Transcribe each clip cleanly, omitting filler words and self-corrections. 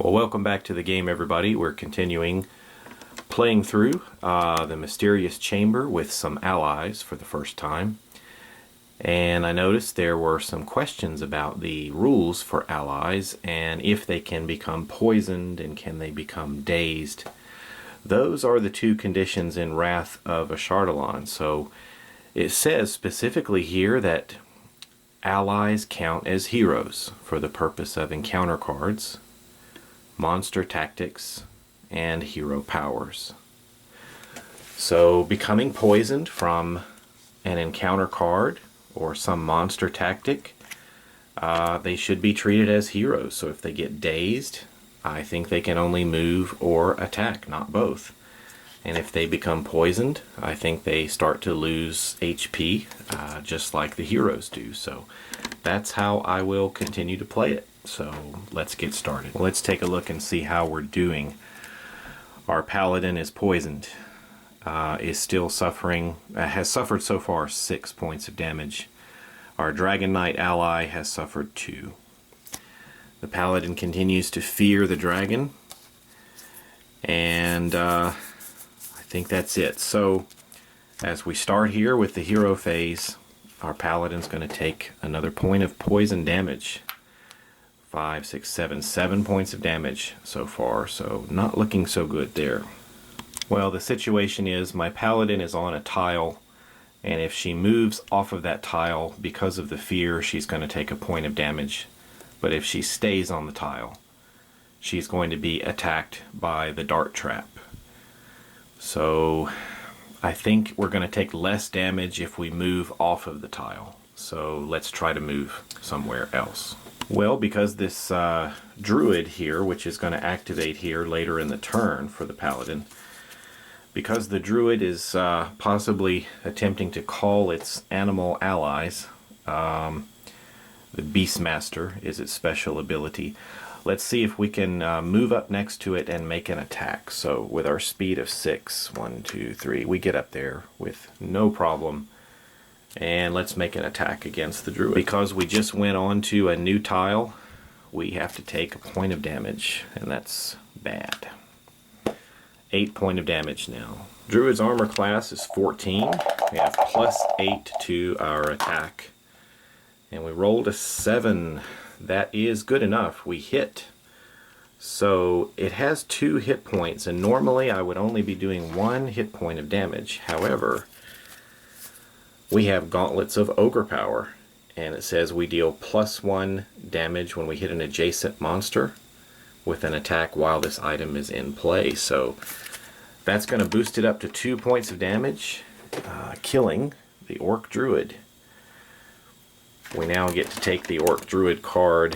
Well, welcome back to the game, everybody. We're continuing playing through the Mysterious Chamber with some allies for the first time. And I noticed there were some questions about the rules for allies and if they can become poisoned and can they become dazed. Those are the two conditions in Wrath of Ashardalon. So it says specifically here that allies count as heroes for the purpose of encounter cards, monster tactics, and hero powers. So becoming poisoned from an encounter card or some monster tactic, they should be treated as heroes. So if they get dazed, I think they can only move or attack, not both. And if they become poisoned, I think they start to lose HP, just like the heroes do. So that's how I will continue to play it. So let's get started. Let's take a look and see how we're doing. Our paladin is poisoned, is still suffering, has suffered so far 6 points of damage. Our Dragon Knight ally has suffered 2. The paladin continues to fear the dragon, and I think that's it. So as we start here with the hero phase, our paladin's going to take another point of poison damage. 5, 6, 7, 7 points of damage so far, so not looking so good there. Well, the situation is my paladin is on a tile, and if she moves off of that tile because of the fear, she's going to take a point of damage. But if she stays on the tile, she's going to be attacked by the dart trap. So I think we're going to take less damage if we move off of the tile. So let's try to move somewhere else. Well, because this druid here, which is going to activate here later in the turn for the paladin, because the druid is possibly attempting to call its animal allies, the Beastmaster is its special ability. Let's see if we can move up next to it and make an attack. So with our speed of 6, 1, 2, 3, we get up there with no problem. And let's make an attack against the druid. Because we just went on to a new tile, we have to take a point of damage, and that's bad. 8 points of damage now. Druid's armor class is 14. We have +8 to our attack. And we rolled a 7. That is good enough. We hit. So it has 2 hit points, and normally I would only be doing 1 hit point of damage. However, we have gauntlets of ogre power, and it says we deal +1 damage when we hit an adjacent monster with an attack while this item is in play. So that's going to boost it up to 2 points of damage, killing the orc druid. We now get to take the orc druid card,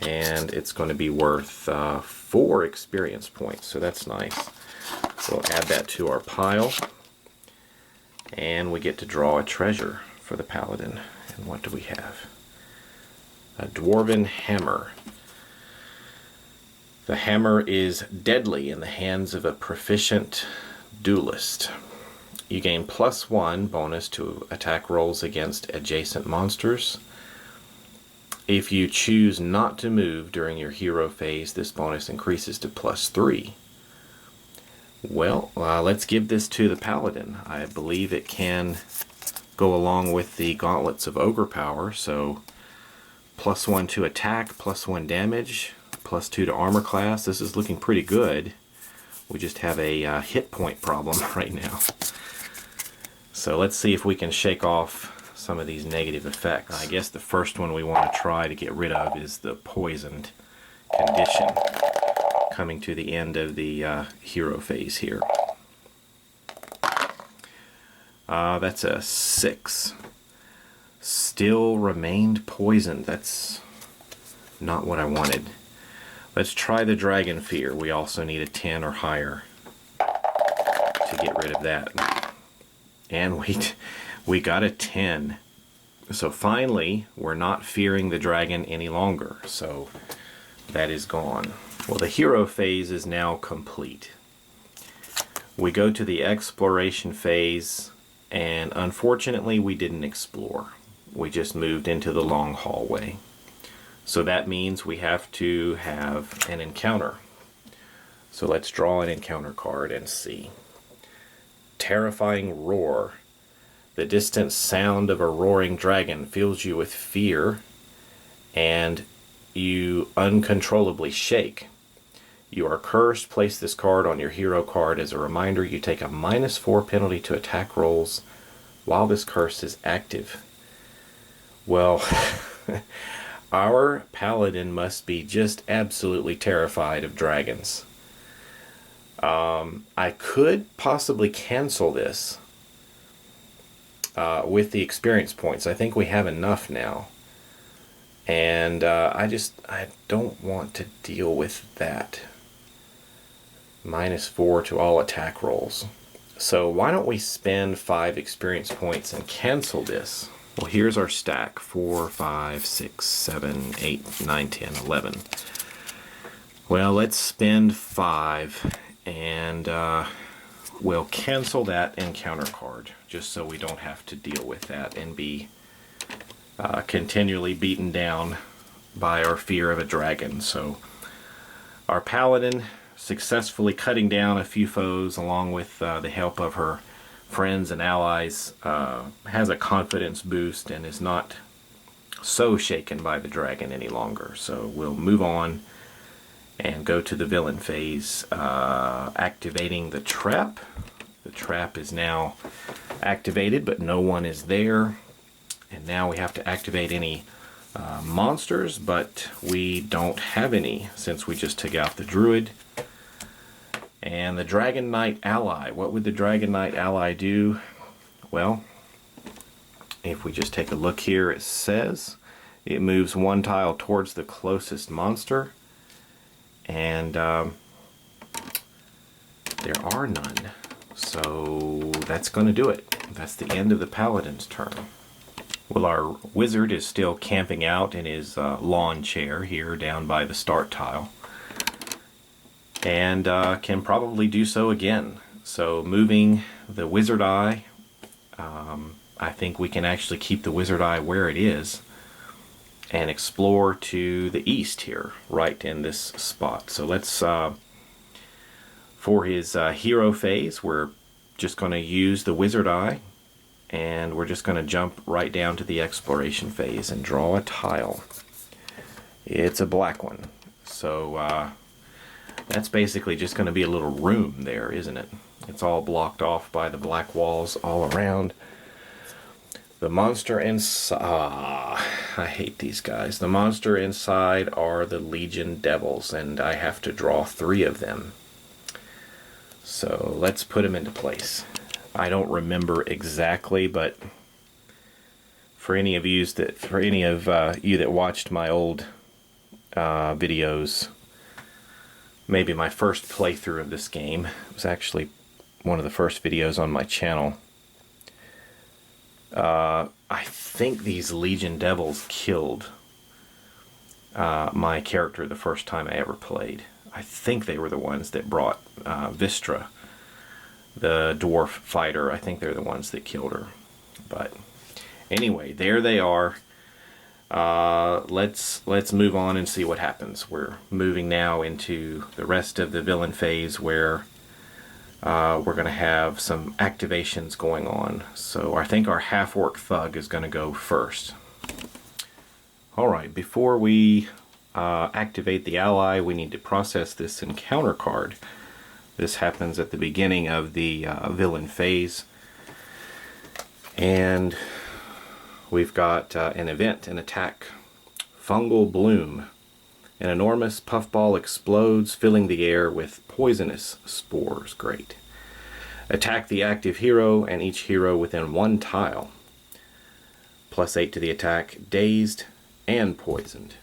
and it's going to be worth 4 experience points, so that's nice. We'll add that to our pile. And we get to draw a treasure for the paladin. And what do we have? A dwarven hammer. The hammer is deadly in the hands of a proficient duelist. You gain +1 bonus to attack rolls against adjacent monsters. If you choose not to move during your hero phase, this bonus increases to +3. Well, let's give this to the paladin. I believe it can go along with the gauntlets of ogre power, so +1 to attack, +1 damage, +2 to armor class. This is looking pretty good. We just have a hit point problem right now. So let's see if we can shake off some of these negative effects. I guess the first one we want to try to get rid of is the poisoned condition, coming to the end of the hero phase here. That's a 6. Still remained poisoned. That's not what I wanted. Let's try the dragon fear. We also need a 10 or higher to get rid of that. And we got a 10. So finally, we're not fearing the dragon any longer. So that is gone. Well, the hero phase is now complete. We go to the exploration phase, and unfortunately we didn't explore. We just moved into the long hallway. So that means we have to have an encounter. So let's draw an encounter card and see. Terrifying Roar. The distant sound of a roaring dragon fills you with fear, and you uncontrollably shake. You are cursed. Place this card on your hero card as a reminder. You take a -4 penalty to attack rolls while this curse is active. Well, our paladin must be just absolutely terrified of dragons. I could possibly cancel this with the experience points. I think we have enough now. And I don't want to deal with that. -4 to all attack rolls. So why don't we spend 5 experience points and cancel this? Well, here's our stack. 4, 5, 6, 7, 8, 9, 10, 11. Well, let's spend 5 and we'll cancel that encounter card just so we don't have to deal with that and be continually beaten down by our fear of a dragon. So our paladin successfully cutting down a few foes along with the help of her friends and allies, has a confidence boost and is not so shaken by the dragon any longer. So we'll move on and go to the villain phase, activating the trap. The trap is now activated, but no one is there. And now we have to activate any monsters, but we don't have any since we just took out the druid. And the Dragon Knight ally. What would the Dragon Knight ally do? Well, if we just take a look here, it says it moves 1 tile towards the closest monster. And there are none. So that's going to do it. That's the end of the paladin's turn. Well, our wizard is still camping out in his lawn chair here down by the start tile. And can probably do so again. So moving the wizard eye, I think we can actually keep the wizard eye where it is and explore to the east here, right in this spot. So let's, for his hero phase, we're just going to use the wizard eye, and we're just going to jump right down to the exploration phase and draw a tile. It's a black one. So that's basically just going to be a little room there, isn't it? It's all blocked off by the black walls all around. The monster inside... I hate these guys. The monster inside are the Legion Devils, and I have to draw 3 of them. So let's put them into place. I don't remember exactly, but for any of you that watched my old videos, maybe my first playthrough of this game, it was actually one of the first videos on my channel. I think these Legion Devils killed my character the first time I ever played. I think they were the ones that brought Vistra, the dwarf fighter. I think they're the ones that killed her. But anyway, there they are. Let's move on and see what happens. We're moving now into the rest of the villain phase where we're going to have some activations going on. So I think our half-orc thug is going to go first. Alright, before we activate the ally, we need to process this encounter card. This happens at the beginning of the villain phase. And we've got an event, an attack. Fungal Bloom. An enormous puffball explodes, filling the air with poisonous spores. Great. Attack the active hero and each hero within 1 tile. +8 to the attack, dazed and poisoned.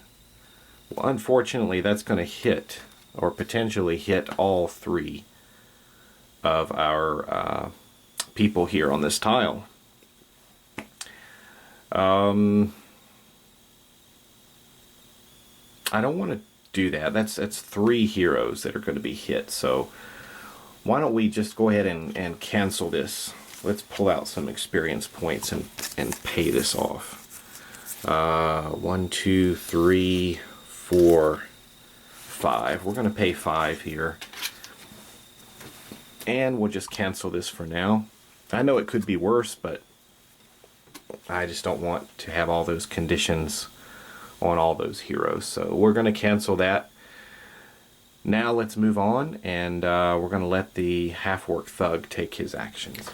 Well, unfortunately, that's going to hit, or potentially hit, all 3 of our people here on this tile. I don't want to do that. That's 3 heroes that are going to be hit. So why don't we just go ahead and cancel this. Let's pull out some experience points and pay this off. 1, 2, 3, 4, 5. We're going to pay 5 here. And we'll just cancel this for now. I know it could be worse, but I just don't want to have all those conditions on all those heroes. So we're going to cancel that. Now let's move on, and we're going to let the half-orc thug take his actions.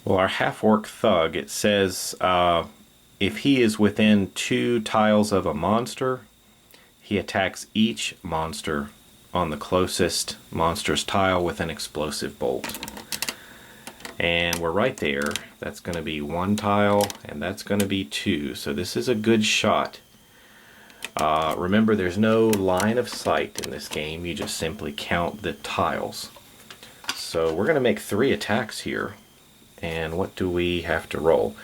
Well, our half-orc thug, it says if he is within 2 tiles of a monster, he attacks each monster on the closest monster's tile with an explosive bolt. And we're right there. That's going to be 1 tile, and that's going to be 2. So this is a good shot. Remember, there's no line of sight in this game. You just simply count the tiles. So we're going to make 3 attacks here. And what do we have to roll?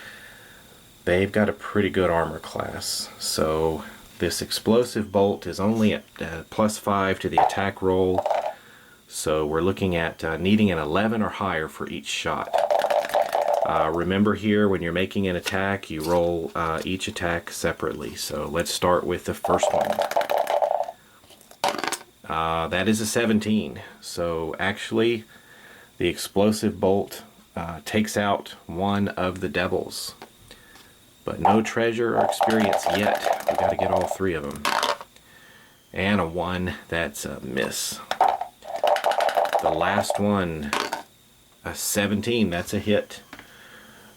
They've got a pretty good armor class. So this explosive bolt is only at +5 to the attack roll. So we're looking at needing an 11 or higher for each shot. Remember here, when you're making an attack, you roll each attack separately. So let's start with the first one. That is a 17. So actually, the explosive bolt takes out 1 of the devils. But no treasure or experience yet. We got to get all 3 of them. And a 1, that's a miss. The last one, a 17, that's a hit.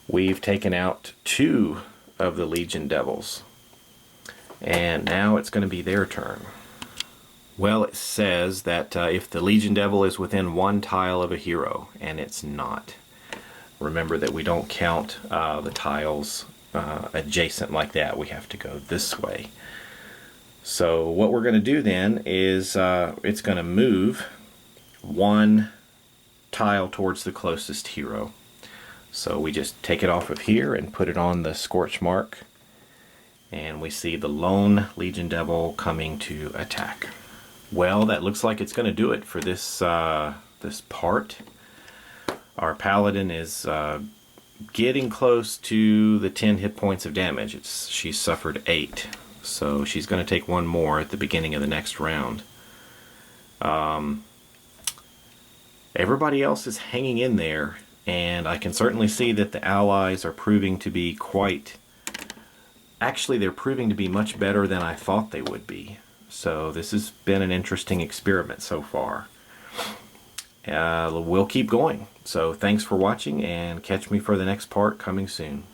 We've taken out 2 of the Legion Devils. And now it's going to be their turn. Well, it says that if the Legion Devil is within 1 tile of a hero, and it's not. Remember that we don't count the tiles adjacent like that. We have to go this way. So what we're going to do then is it's going to move 1 tile towards the closest hero. So we just take it off of here and put it on the scorch mark, and we see the lone Legion Devil coming to attack. Well, that looks like it's going to do it for this this part. Our paladin is getting close to the 10 hit points of damage. She's suffered 8, so she's going to take 1 more at the beginning of the next round. Everybody else is hanging in there, and I can certainly see that the allies are proving to be actually they're proving to be much better than I thought they would be. So this has been an interesting experiment so far. We'll keep going. So thanks for watching, and catch me for the next part coming soon.